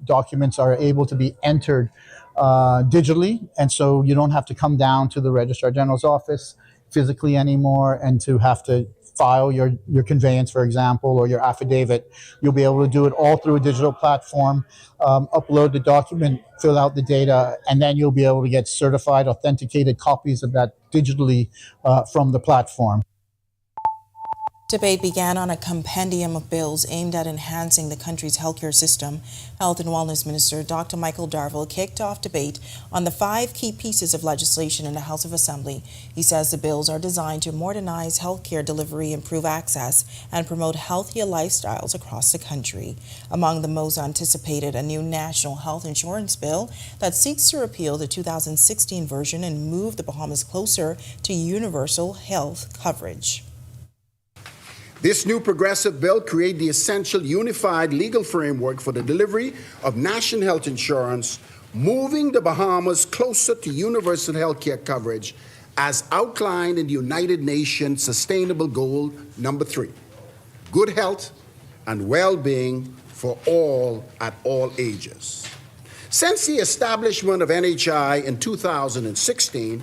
documents are able to be entered digitally, and so you don't have to come down to the Registrar General's office physically anymore and to have to file your conveyance, for example, or your affidavit. You'll be able to do it all through a digital platform, upload the document, fill out the data, and then you'll be able to get certified, authenticated copies of that digitally from the platform. Debate began on a compendium of bills aimed at enhancing the country's healthcare system. Health and Wellness Minister Dr. Michael Darville kicked off debate on the 5 key pieces of legislation in the House of Assembly. He says the bills are designed to modernize healthcare delivery, improve access, and promote healthier lifestyles across the country. Among the most anticipated, a new national health insurance bill that seeks to repeal the 2016 version and move the Bahamas closer to universal health coverage. This new progressive bill creates the essential unified legal framework for the delivery of national health insurance, moving the Bahamas closer to universal health care coverage as outlined in the United Nations Sustainable Goal number 3, good health and well-being for all at all ages. Since the establishment of NHI in 2016,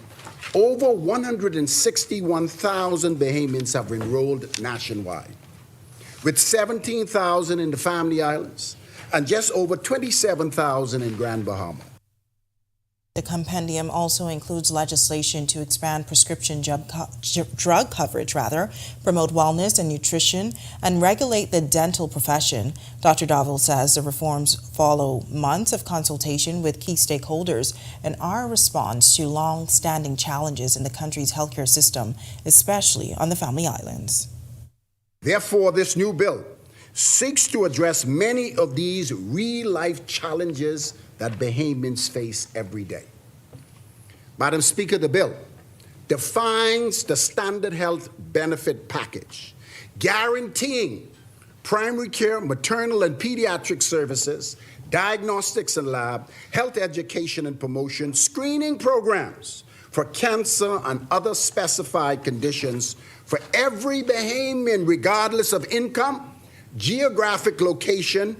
over 161,000 Bahamians have enrolled nationwide, with 17,000 in the Family Islands and just over 27,000 in Grand Bahama. The compendium also includes legislation to expand prescription drug coverage, promote wellness and nutrition, and regulate the dental profession. Dr. Darville says the reforms follow months of consultation with key stakeholders and are a response to long-standing challenges in the country's healthcare system, especially on the Family Islands. Therefore, this new bill seeks to address many of these real-life challenges that Bahamians face every day. Madam Speaker, the bill defines the standard health benefit package, guaranteeing primary care, maternal and pediatric services, diagnostics and lab, health education and promotion, screening programs for cancer and other specified conditions for every Bahamian, regardless of income, geographic location,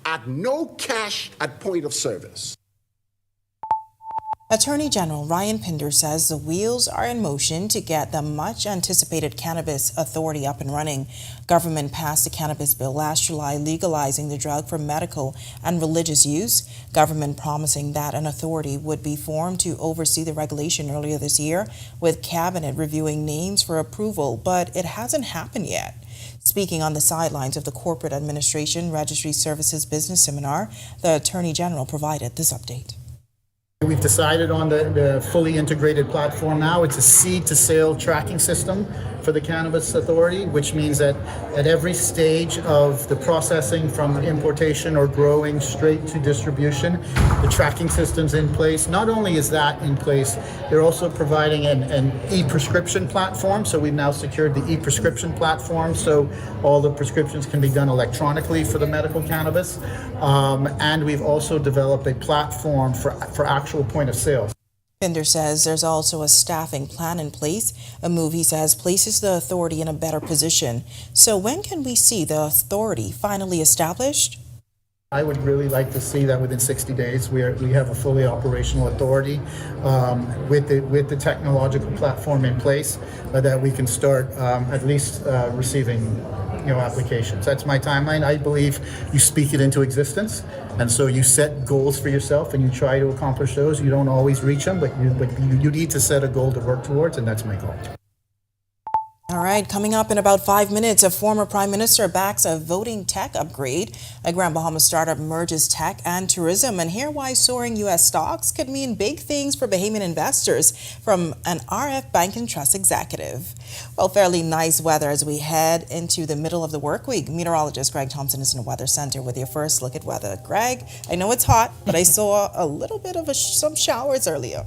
at no cash at point of service. Attorney General Ryan Pinder says the wheels are in motion to get the much-anticipated Cannabis Authority up and running. Government passed a cannabis bill last July legalizing the drug for medical and religious use. Government promising that an authority would be formed to oversee the regulation earlier this year, with Cabinet reviewing names for approval, but it hasn't happened yet. Speaking on the sidelines of the Corporate Administration Registry Services Business Seminar, the Attorney General provided this update. We've decided on the fully integrated platform now. It's a seed-to-sale tracking system for the Cannabis Authority, which means that at every stage of the processing from importation or growing straight to distribution, the tracking system's in place. Not only is that in place, they're also providing an e-prescription platform. So we've now secured the e-prescription platform, so all the prescriptions can be done electronically for the medical cannabis. And we've also developed a platform for actual point of sale. Pinder says there's also a staffing plan in place, a move he says places the authority in a better position. So when can we see the authority finally established? I would really like to see that within 60 days. We have a fully operational authority with the technological platform in place that we can start at least receiving applications. That's my timeline. I believe you speak it into existence, and so you set goals for yourself and you try to accomplish those. You don't always reach them, but you need to set a goal to work towards, and that's my goal. All right, coming up in about 5 minutes, a former prime minister backs a voting tech upgrade. A Grand Bahama startup merges tech and tourism, and hear why soaring U.S. stocks could mean big things for Bahamian investors from an RF Bank and Trust executive. Well, fairly nice weather as we head into the middle of the work week. Meteorologist Greg Thompson is in the Weather Center with your first look at weather. Greg, I know it's hot, but I saw a little bit of some showers earlier.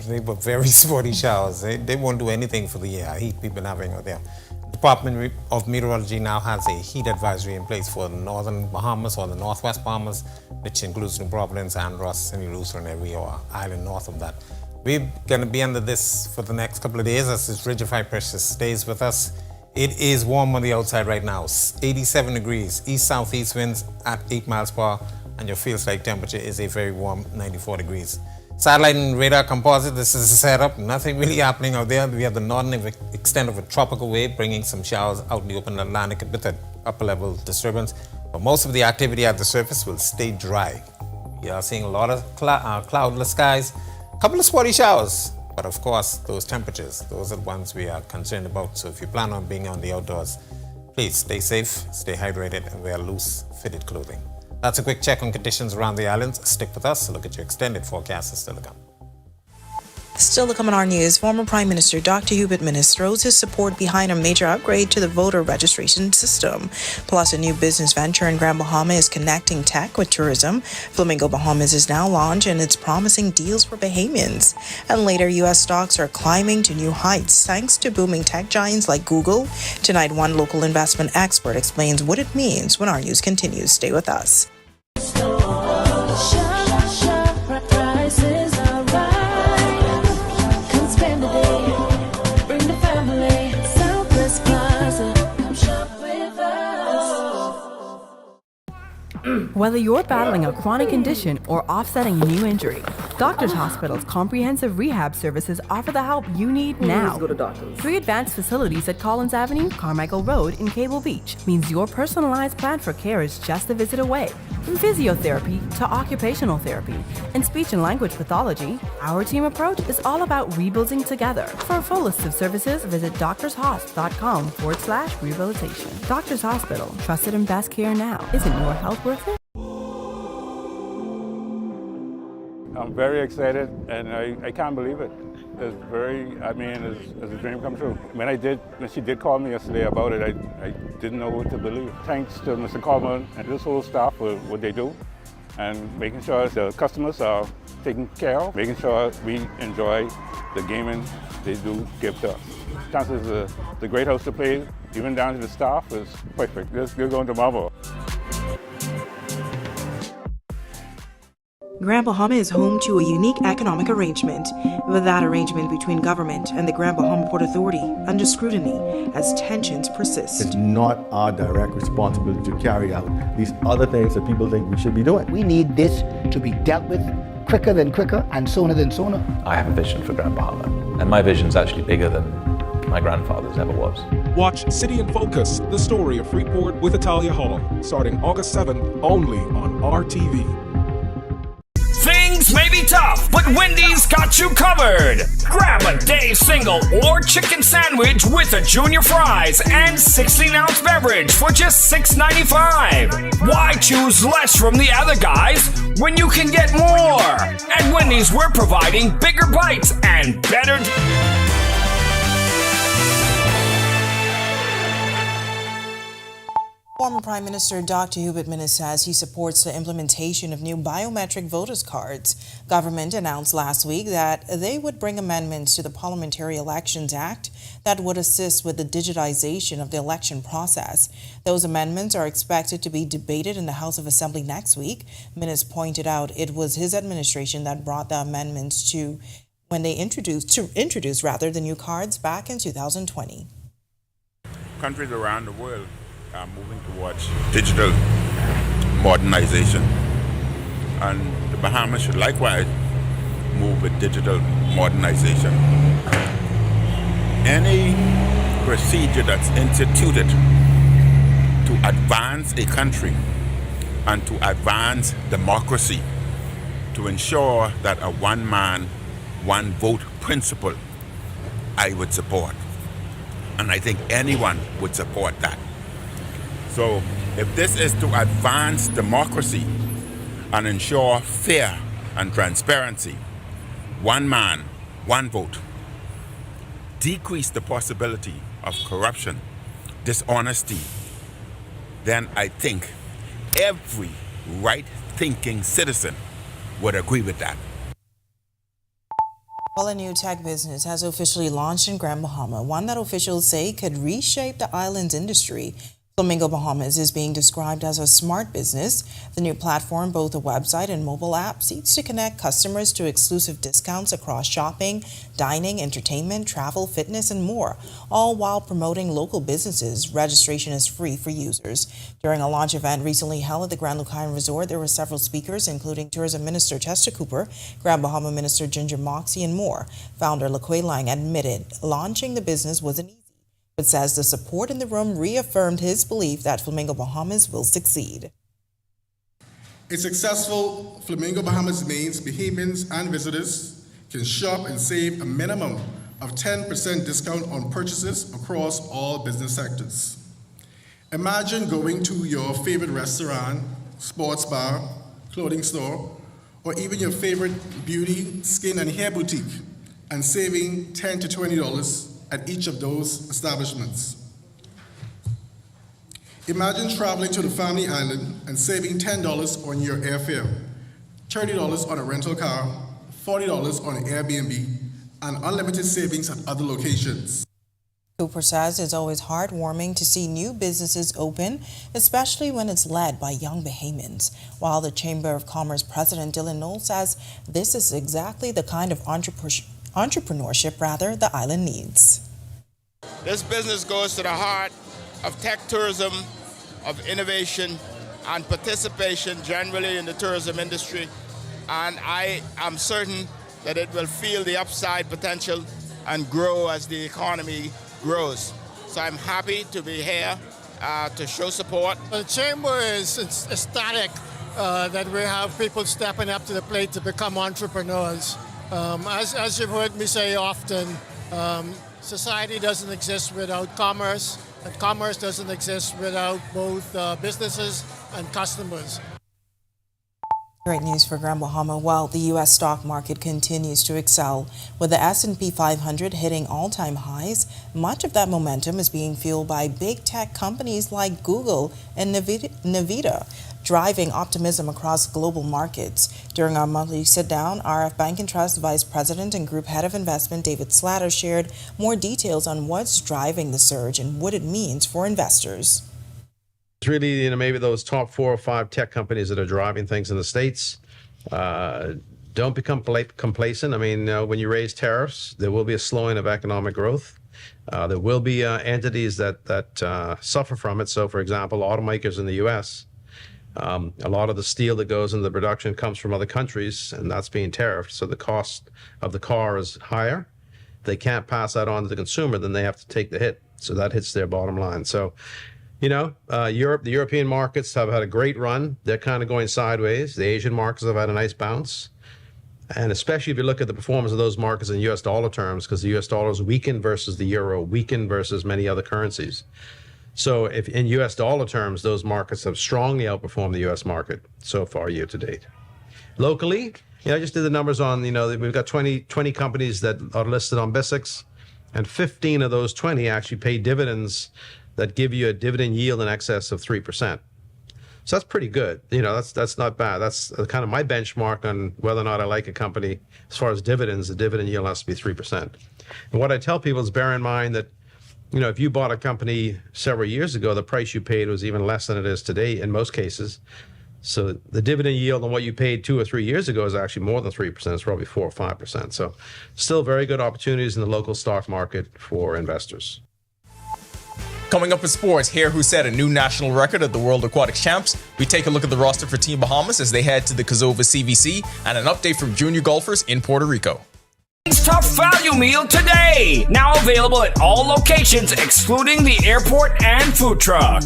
They were very sporty showers. They won't do anything for the heat we've been having out there. The Department of Meteorology now has a heat advisory in place for the northern Bahamas or the northwest Bahamas, which includes New Providence, Andros, and Eleuthera, and every island north of that. We're going to be under this for the next couple of days as this ridge of high pressure stays with us. It is warm on the outside right now, 87 degrees, east-southeast winds at 8 miles per hour, and your feels like temperature is a very warm 94 degrees. Satellite and radar composite, this is a setup. Nothing really happening out there. We have the northern extent of a tropical wave bringing some showers out in the open Atlantic with an upper level disturbance. But most of the activity at the surface will stay dry. We are seeing a lot of cloudless skies, a couple of spotty showers. But of course, those temperatures, those are the ones we are concerned about. So if you plan on being on the outdoors, please stay safe, stay hydrated, and wear loose fitted clothing. That's a quick check on conditions around the islands. Stick with us to look at your extended forecast is still to come. Still to come on our news, former Prime Minister Dr. Hubert Minnis throws his support behind a major upgrade to the voter registration system. Plus, a new business venture in Grand Bahama is connecting tech with tourism. Flamingo Bahamas is now launched and it's promising deals for Bahamians. And later, U.S. stocks are climbing to new heights thanks to booming tech giants like Google. Tonight, one local investment expert explains what it means when our news continues. Stay with us. Whether you're battling a chronic condition or offsetting a new injury, Doctors Hospital's comprehensive rehab services offer the help you need now. Go to doctors. 3 advanced facilities at Collins Avenue, Carmichael Road, and Cable Beach means your personalized plan for care is just a visit away. From physiotherapy to occupational therapy and speech and language pathology, our team approach is all about rebuilding together. For a full list of services, visit doctorshosp.com/rehabilitation. Doctors Hospital, trusted and best care now. Isn't your health worth it? I'm very excited, and I can't believe it. It's it's a dream come true. When she did call me yesterday about it, I didn't know what to believe. Thanks to Mr. Coleman and this whole staff for what they do, and making sure the customers are taken care of, making sure we enjoy the gaming they do give to us. Chances is a great house to play, even down to the staff, is perfect. They're going to Marvel. Grand Bahama is home to a unique economic arrangement, with that arrangement between government and the Grand Bahama Port Authority under scrutiny as tensions persist. It's not our direct responsibility to carry out these other things that people think we should be doing. We need this to be dealt with quicker than quicker and sooner than sooner. I have a vision for Grand Bahama, and my vision's actually bigger than my grandfather's ever was. Watch City in Focus, the story of Freeport with Italia Hall, starting August 7th only on RTV. Things may be tough, but Wendy's got you covered. Grab a day single or chicken sandwich with a junior fries and 16-ounce beverage for just $6.95. Why choose less from the other guys when you can get more? At Wendy's, we're providing bigger bites and better... Former Prime Minister Dr. Hubert Minnis says he supports the implementation of new biometric voters' cards. Government announced last week that they would bring amendments to the Parliamentary Elections Act that would assist with the digitization of the election process. Those amendments are expected to be debated in the House of Assembly next week. Minnis pointed out it was his administration that brought the amendments to introduce the new cards back in 2020. Countries around the world are moving towards digital modernization, and the Bahamas should likewise move with digital modernization. Any procedure that's instituted to advance a country and to advance democracy, to ensure that a one man, one vote principle, I would support. And I think anyone would support that. So if this is to advance democracy and ensure fair and transparency, one man, one vote, decrease the possibility of corruption, dishonesty, then I think every right-thinking citizen would agree with that. Well, a new tech business has officially launched in Grand Bahama, one that officials say could reshape the island's industry. Flamingo Bahamas is being described as a smart business. The new platform, both a website and mobile app, seeks to connect customers to exclusive discounts across shopping, dining, entertainment, travel, fitness, and more, all while promoting local businesses. Registration is free for users. During a launch event recently held at the Grand Lucayan Resort, there were several speakers, including Tourism Minister Chester Cooper, Grand Bahama Minister Ginger Moxie, and more. Founder LaQuay Lang admitted launching the business wasn't easy, but says the support in the room reaffirmed his belief that Flamingo Bahamas will succeed. A successful Flamingo Bahamas means Bahamians and visitors can shop and save a minimum of 10% discount on purchases across all business sectors. Imagine going to your favorite restaurant, sports bar, clothing store, or even your favorite beauty, skin, and hair boutique and saving $10 to $20 at each of those establishments. Imagine traveling to the Family Island and saving $10 on your airfare, $30 on a rental car, $40 on an Airbnb, and unlimited savings at other locations. Cooper says it's always heartwarming to see new businesses open, especially when it's led by young Bahamians. While the Chamber of Commerce President Dylan Knoll says this is exactly the kind of entrepreneurship the island needs. This business goes to the heart of tech tourism, of innovation, and participation generally in the tourism industry. And I am certain that it will feel the upside potential and grow as the economy grows. So I'm happy to be here to show support. The Chamber is ecstatic that we have people stepping up to the plate to become entrepreneurs. As you've heard me say often, society doesn't exist without commerce, and commerce doesn't exist without both businesses and customers. Great news for Grand Bahama. While the U.S. stock market continues to excel, with the S&P 500 hitting all-time highs, much of that momentum is being fueled by big tech companies like Google and Nvidia, driving optimism across global markets. During our monthly sit-down, RF Bank and Trust Vice President and Group Head of Investment David Slatter shared more details on what's driving the surge and what it means for investors. It's really, maybe those top 4 or 5 tech companies that are driving things in the States. Don't become complacent. When you raise tariffs, there will be a slowing of economic growth. There will be entities that suffer from it. So, for example, automakers in the U.S., A lot of the steel that goes into the production comes from other countries, and that's being tariffed. So the cost of the car is higher. If they can't pass that on to the consumer, then they have to take the hit. So that hits their bottom line. So, the European markets have had a great run. They're kind of going sideways. The Asian markets have had a nice bounce. And especially if you look at the performance of those markets in US dollar terms, because the US dollar is weakened versus the euro, weakened versus many other currencies. So if in US dollar terms, those markets have strongly outperformed the US market so far year to date. Locally, I just did the numbers on, we've got 20 companies that are listed on BISX, and 15 of those 20 actually pay dividends that give you a dividend yield in excess of 3%. So that's pretty good. That's not bad. That's kind of my benchmark on whether or not I like a company. As far as dividends, the dividend yield has to be 3%. And what I tell people is bear in mind that, if you bought a company several years ago, the price you paid was even less than it is today in most cases. So the dividend yield on what you paid 2 or 3 years ago is actually more than 3%. It's probably 4 or 5%. So still very good opportunities in the local stock market for investors. Coming up in sports, hear who set a new national record at the World Aquatics Champs. We take a look at the roster for Team Bahamas as they head to the Kazova CVC, and an update from junior golfers in Puerto Rico. Top value meal today. Now available at all locations excluding the airport and food truck.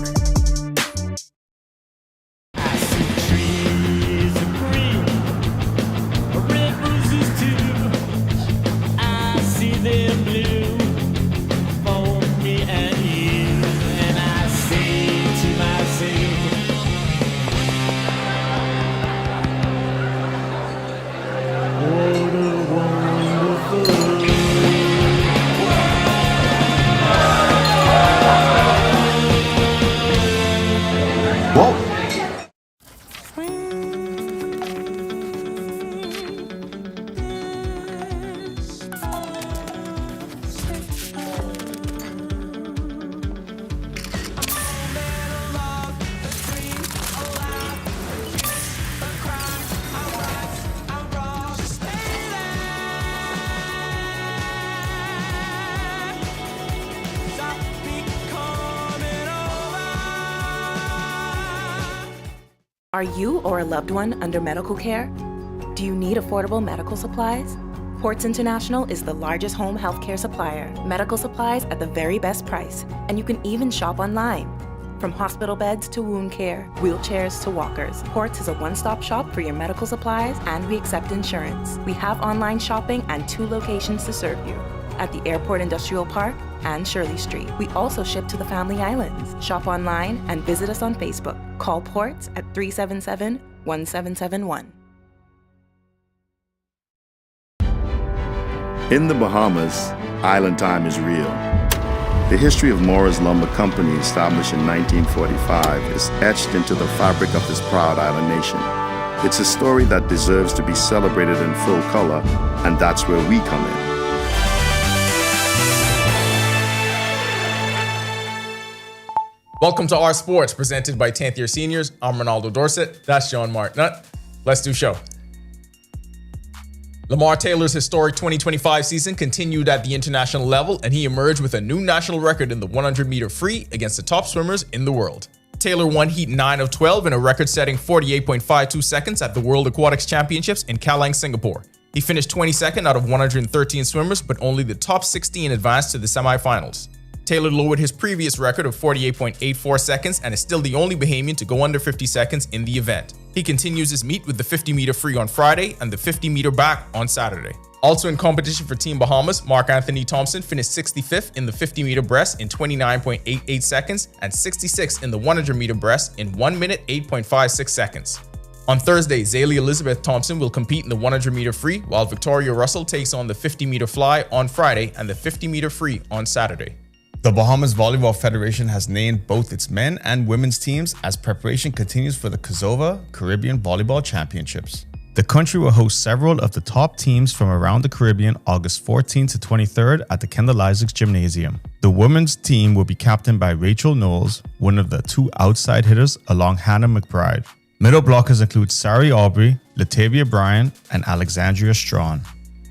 Are you or a loved one under medical care? Do you need affordable medical supplies? Ports International is the largest home healthcare supplier. Medical supplies at the very best price, and you can even shop online. From hospital beds to wound care, wheelchairs to walkers, Ports is a one-stop shop for your medical supplies, and we accept insurance. We have online shopping and 2 locations to serve you, at the Airport Industrial Park and Shirley Street. We also ship to the Family Islands. Shop online and visit us on Facebook. Call Ports at 377-1771. In the Bahamas, island time is real. The history of Morris Lumber Company, established in 1945, is etched into the fabric of this proud island nation. It's a story that deserves to be celebrated in full color, and that's where we come in. Welcome to Our Sports, presented by 10th Year Seniors. I'm Ronaldo Dorset. That's John Martinut. Let's do show. Lamar Taylor's historic 2025 season continued at the international level, and he emerged with a new national record in the 100-meter free against the top swimmers in the world. Taylor won heat 9 of 12 in a record-setting 48.52 seconds at the World Aquatics Championships in Kalang, Singapore. He finished 22nd out of 113 swimmers, but only the top 16 advanced to the semifinals. Taylor lowered his previous record of 48.84 seconds and is still the only Bahamian to go under 50 seconds in the event. He continues his meet with the 50-meter free on Friday and the 50-meter back on Saturday. Also in competition for Team Bahamas, Mark Anthony Thompson finished 65th in the 50-meter breast in 29.88 seconds and 66th in the 100-meter breast in 1 minute 8.56 seconds. On Thursday, Zaylee Elizabeth Thompson will compete in the 100-meter free, while Victoria Russell takes on the 50-meter fly on Friday and the 50-meter free on Saturday. The Bahamas Volleyball Federation has named both its men and women's teams as preparation continues for the Kazova Caribbean Volleyball Championships. The country will host several of the top teams from around the Caribbean August 14th to 23rd at the Kendall Isaacs Gymnasium. The women's team will be captained by Rachel Knowles, one of the 2 outside hitters along Hannah McBride. Middle blockers include Sari Aubrey, Latavia Bryan, and Alexandria Strawn.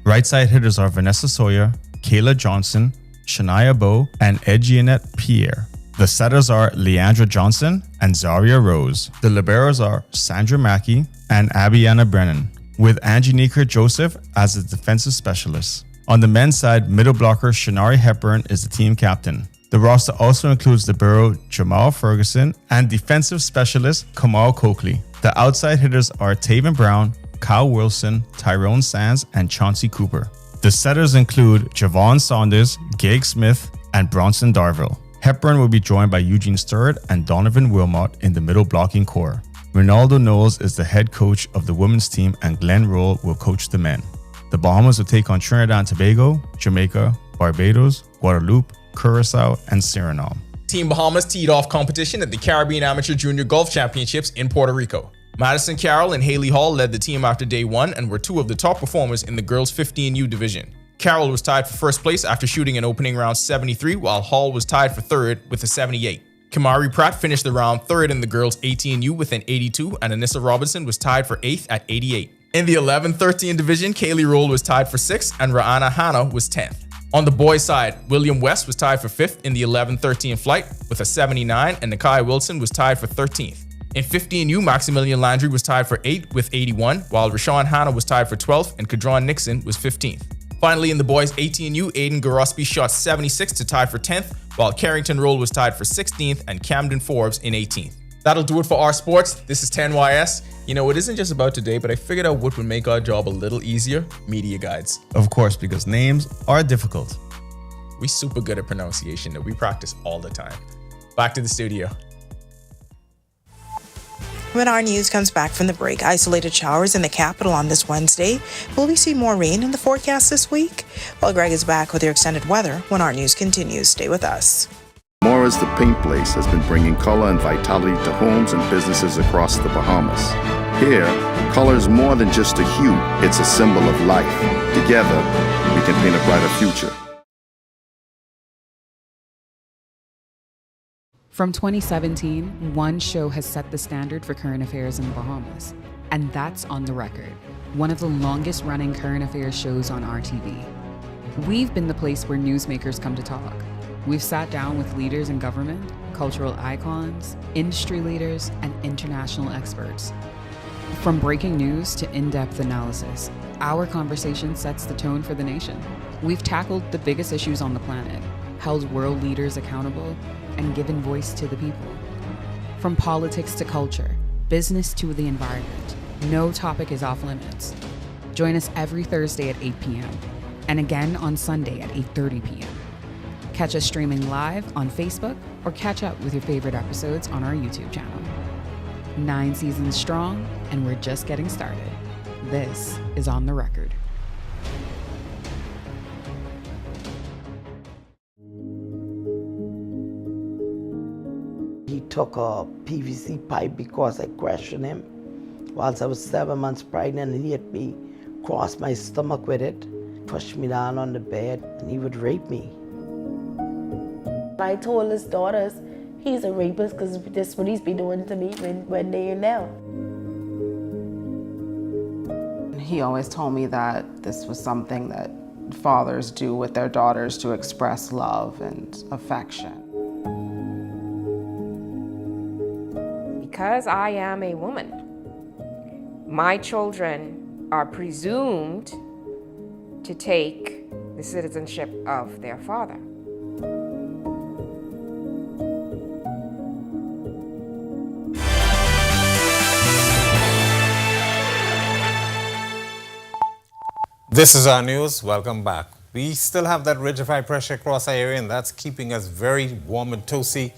Right side hitters are Vanessa Sawyer, Kayla Johnson, Shania Bowe, and Edgianette Pierre. The setters are Leandra Johnson and Zaria Rose. The liberos are Sandra Mackey and Abiana Brennan, with Angenika Joseph as the defensive specialist. On the men's side, middle blocker Shanari Hepburn is the team captain. The roster also includes libero Jamal Ferguson and defensive specialist Kamal Coakley. The outside hitters are Taven Brown, Kyle Wilson, Tyrone Sands, and Chauncey Cooper. The setters include Javon Saunders, Gage Smith, and Bronson Darville. Hepburn will be joined by Eugene Stewart and Donovan Wilmot in the middle blocking core. Ronaldo Knowles is the head coach of the women's team and Glenn Roll will coach the men. The Bahamas will take on Trinidad and Tobago, Jamaica, Barbados, Guadeloupe, Curacao, and Suriname. Team Bahamas teed off competition at the Caribbean Amateur Junior Golf Championships in Puerto Rico. Madison Carroll and Haley Hall led the team after day one and were two of the top performers in the girls 15U division. Carroll was tied for first place after shooting an opening round 73, while Hall was tied for third with a 78. Kamari Pratt finished the round third in the girls 18U with an 82, and Anissa Robinson was tied for 8th at 88. In the 11-13 division, Kaylee Roll was tied for 6th, and Ra'ana Hanna was 10th. On the boys' side, William West was tied for 5th in the 11-13 flight with a 79, and Nakai Wilson was tied for 13th. In 15U, Maximilian Landry was tied for 8th with 81, while Rashawn Hanna was tied for 12th, and Kadron Nixon was 15th. Finally, in the boys 18U, Aiden Garospi shot 76 to tie for 10th, while Carrington Roll was tied for 16th and Camden Forbes in 18th. That'll do it for our sports. This is 10YS. You know, it isn't just about today, but I figured out what would make our job a little easier: media guides. Of course, because names are difficult. We super good at pronunciation that we practice all the time. Back to the studio. When our news comes back from the break, isolated showers in the capital on this Wednesday. Will we see more rain in the forecast this week? Well, Greg is back with your extended weather when our news continues. Stay with us. Mora's The Paint Place has been bringing color and vitality to homes and businesses across the Bahamas. Here, color is more than just a hue, it's a symbol of life. Together, we can paint a brighter future. From 2017, one show has set the standard for current affairs in the Bahamas, and that's On the Record, one of the longest running current affairs shows on RTV. We've been the place where newsmakers come to talk. We've sat down with leaders in government, cultural icons, industry leaders, and international experts. From breaking news to in-depth analysis, our conversation sets the tone for the nation. We've tackled the biggest issues on the planet, held world leaders accountable, and given voice to the people. From politics to culture, business to the environment, no topic is off limits. Join us every Thursday at 8 p.m. and again on Sunday at 8:30 p.m. Catch us streaming live on Facebook or catch up with your favorite episodes on our YouTube channel. 9 seasons strong, and we're just getting started. This is On the Record. He took a PVC pipe because I questioned him. Whilst I was 7 months pregnant, and he hit me, crossed my stomach with it, pushed me down on the bed, and he would rape me. I told his daughters he's a rapist because this is what he's been doing to me when they're now. He always told me that this was something that fathers do with their daughters to express love and affection. Because I am a woman, my children are presumed to take the citizenship of their father. This is our news. Welcome back. We still have that ridge of high pressure across our area, and that's keeping us very warm and toasty.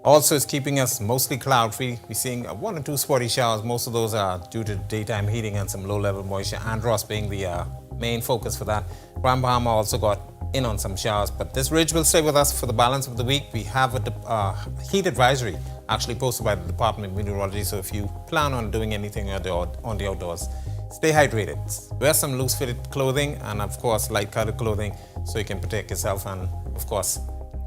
Also, it's keeping us mostly cloud-free. We're seeing 1 or 2 spotty showers. Most of those are due to daytime heating and some low-level moisture. Andros being the main focus for that. Grand Bahama also got in on some showers, but this ridge will stay with us for the balance of the week. We have a heat advisory actually posted by the Department of Meteorology, so if you plan on doing anything on the outdoors, stay hydrated. Wear some loose-fitted clothing and, of course, light-colored clothing so you can protect yourself and, of course,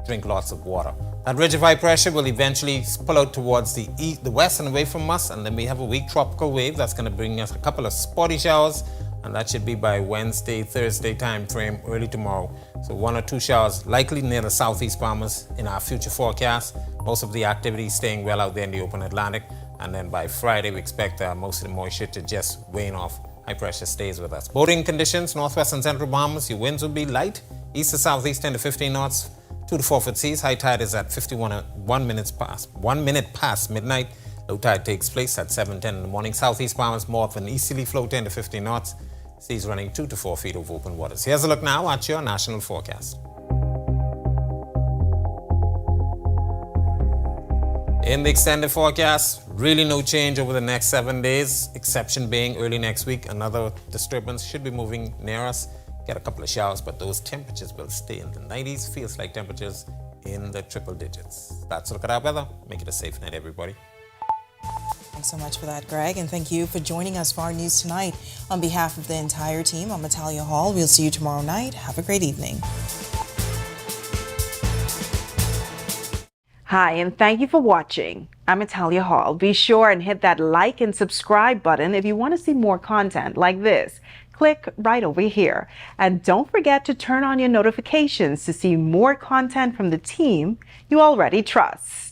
drink lots of water. That ridge of high pressure will eventually pull out towards the east, the west and away from us, and then we have a weak tropical wave that's going to bring us a couple of spotty showers and that should be by Wednesday, Thursday time frame, early tomorrow. So 1 or 2 showers likely near the southeast Bahamas in our future forecast. Most of the activity staying well out there in the open Atlantic. And then by Friday, we expect most of the moisture to just wane off. High pressure stays with us. Boating conditions, northwest and central Bahamas, your winds will be light. East to southeast 10 to 15 knots, 2 to 4 foot seas. High tide is at 1 minute past midnight. Low tide takes place at 7:10 in the morning. Southeast Bahamas more of an easterly flow, 10 to 15 knots. Seas running 2 to 4 feet over open waters. Here's a look now at your national forecast. In the extended forecast, really no change over the next 7 days, exception being early next week. Another disturbance should be moving near us. Get a couple of showers, but those temperatures will stay in the 90s. Feels like temperatures in the triple digits. That's a look at our weather. Make it a safe night, everybody. Thanks so much for that, Greg, and thank you for joining us for our news tonight. On behalf of the entire team, I'm Natalia Hall. We'll see you tomorrow night. Have a great evening. Hi, and thank you for watching. I'm Natalia Hall. Be sure and hit that like and subscribe button if you want to see more content like this. Click right over here. And don't forget to turn on your notifications to see more content from the team you already trust.